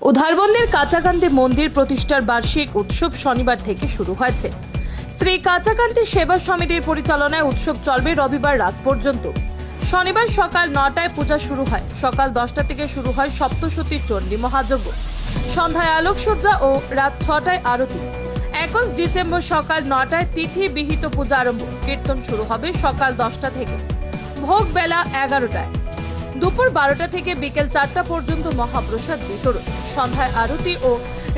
উধারবন্দের কাঁচাকান্তি মন্দির প্রতিষ্ঠার বার্ষিক উৎসব শনিবার থেকে শুরু হয়েছে। শ্রী কাঁচাকান্তি সেবা সমিতির পরিচালনায় উৎসব চলবে রবিবার রাত পর্যন্ত। শনিবার সকাল 9টায় পূজা শুরু হয়। সকাল 10টা থেকে শুরু হয় সপ্তশতী চণ্ডী মহাযজ্ঞ। সন্ধ্যায় আলোকসজ্জা ও রাত 6টায় আরতি। 21 ডিসেম্বর সকাল 9টায় তিথি বিহিত পূজা আরম্ভ। কীর্তন শুরু হবে সকাল 10টা থেকে, ভোগ বেলা 11টায়। দুপুর 12টা থেকে বিকেল 4টা পর্যন্ত মহাপ্রসাদ বিতরণ। সন্ধ্যায় আরতি ও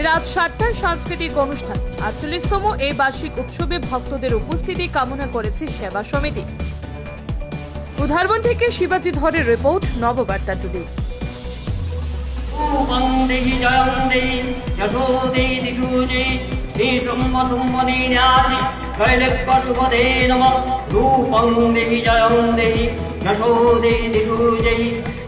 রাত 7টায় সাংস্কৃতিক অনুষ্ঠান। 48তম এই বার্ষিক উৎসবে ভক্তদের উপস্থিতি কামনা করেছে সেবা সমিতি। উধারবন থেকে শিবাজি ধরের রিপোর্ট, নববার্তা টুডে।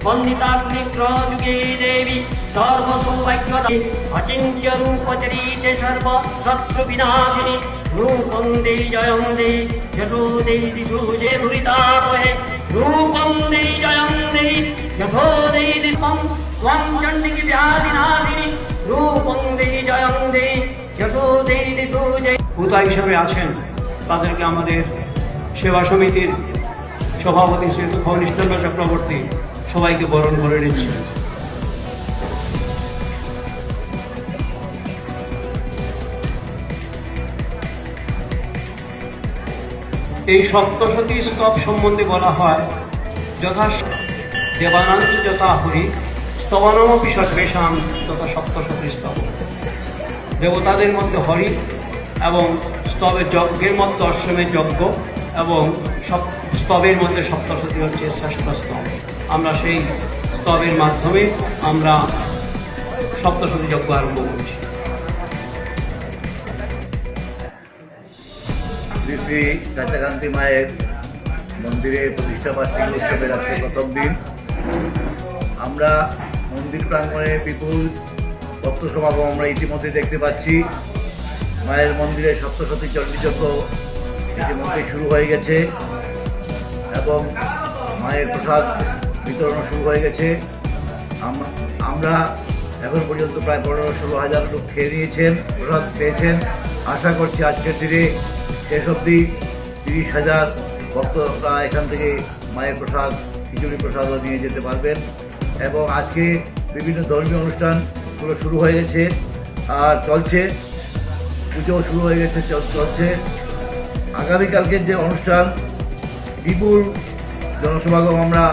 वन्दिताग्निग्रजुगे देवी सर्वसौभाग्यदे अचिन्त्य रूपचरीते सर्व शत्रुविनाशिनी रूपं देहि जयं देहि यशो देहि दिशुजे दुरितापहे रूपं देहि जयं देहि यशो देहि दिशं त्वं चण्डिकी व्याधिनाशिनी रूपं देहि जयं देहि यशो देहि दिशुजे। ভূতা হিসাবে আছেন তাদেরকে আমাদের সেবা সমিতির সভাপতি শ্রী খনিষ্ঠেন্দ্র চক্রবর্তী সবাইকে বরণ করে নিচ্ছেন। এই সপ্তশতী স্তব সম্বন্ধে বলা হয়, যথা দেবানাঞ্চ যথা হরি স্তবানমপি সর্বেষাং তথা সপ্তশতী স্তব। দেবতাদের মধ্যে হরি এবং স্তবের যজ্ঞের মধ্যে অশ্বমের যজ্ঞ এবং স্তবের মধ্যে সপ্তশতী হচ্ছে শ্রেষ্ঠ স্তব। আমরা সেই স্তবের মাধ্যমে আমরা সপ্তশতী যজ্ঞ আরম্ভ করছি। শ্রী শ্রী কাঁচাকান্তি মায়ের মন্দিরের প্রতিষ্ঠা বার্ষিকী উৎসবের আজকে প্রথম দিন। আমরা মন্দির প্রাঙ্গণে বিপুল ভক্ত সমাগম আমরা ইতিমধ্যে দেখতে পাচ্ছি। মায়ের মন্দিরে সপ্তশতী চণ্ডীযজ্ঞ ইতিমধ্যে শুরু হয়ে গেছে এবং মায়ের প্রসাদ বিতরণ শুরু হয়ে গেছে। আমরা এখন পর্যন্ত প্রায় 15-16 হাজার লোক খেয়ে নিয়েছেন, প্রসাদ পেয়েছেন। আশা করছি আজকের দিনে শেষ অবধি 30,000 ভক্তরা এখান থেকে মায়ের প্রসাদ, খিচুড়ি প্রসাদও নিয়ে যেতে পারবেন। এবং আজকে বিভিন্ন ধর্মীয় অনুষ্ঠানগুলো শুরু হয়ে গেছে আর চলছে, পুজো শুরু হয়ে গেছে, চলছে। আগামীকালকের যে অনুষ্ঠান, বিপুল জনসমাগম, আমরা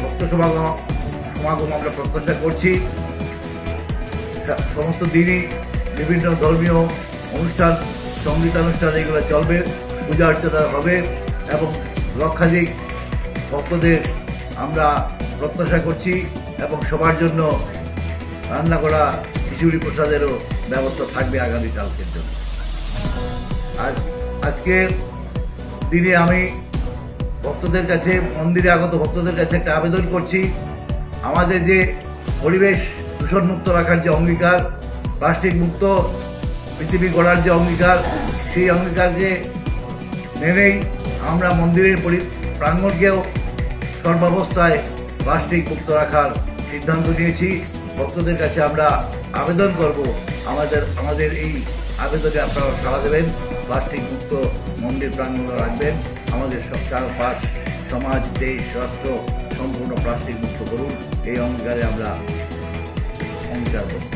ভক্ত সমাগম আমরা প্রত্যাশা করছি। সমস্ত দিনই বিভিন্ন ধর্মীয় অনুষ্ঠান, সঙ্গীতানুষ্ঠান এগুলো চলবে, পূজা অর্চনা হবে এবং লক্ষাধিক ভক্তদের আমরা প্রত্যাশা করছি এবং সবার জন্য রান্না করা খিচুড়ি প্রসাদেরও ব্যবস্থা থাকবে আগামীকালকের জন্য। আজকের দিনে আমি ভক্তদের কাছে, মন্দিরে আগত ভক্তদের কাছে একটা আবেদন করছি। আমাদের যে পরিবেশ দূষণমুক্ত রাখার যে অঙ্গীকার, প্লাস্টিক মুক্ত পৃথিবী গড়ার যে অঙ্গীকার, সেই অঙ্গীকারকে মেনেই আমরা মন্দিরের প্রাঙ্গণকেও সর্বাবস্থায় প্লাস্টিক মুক্ত রাখার সিদ্ধান্ত নিয়েছি। ভক্তদের কাছে আমরা আবেদন করব, আমাদের এই আবেদনে আপনারা সাড়া দেবেন, প্লাস্টিক মুক্ত মন্দির প্রাঙ্গণ রাখবেন। আমাদের চারপাশ, সমাজ, দেশ, রাষ্ট্র সম্পূর্ণ প্লাস্টিক মুক্ত করুন, এই অঙ্গীকারে আমরা অঙ্গীকার করব।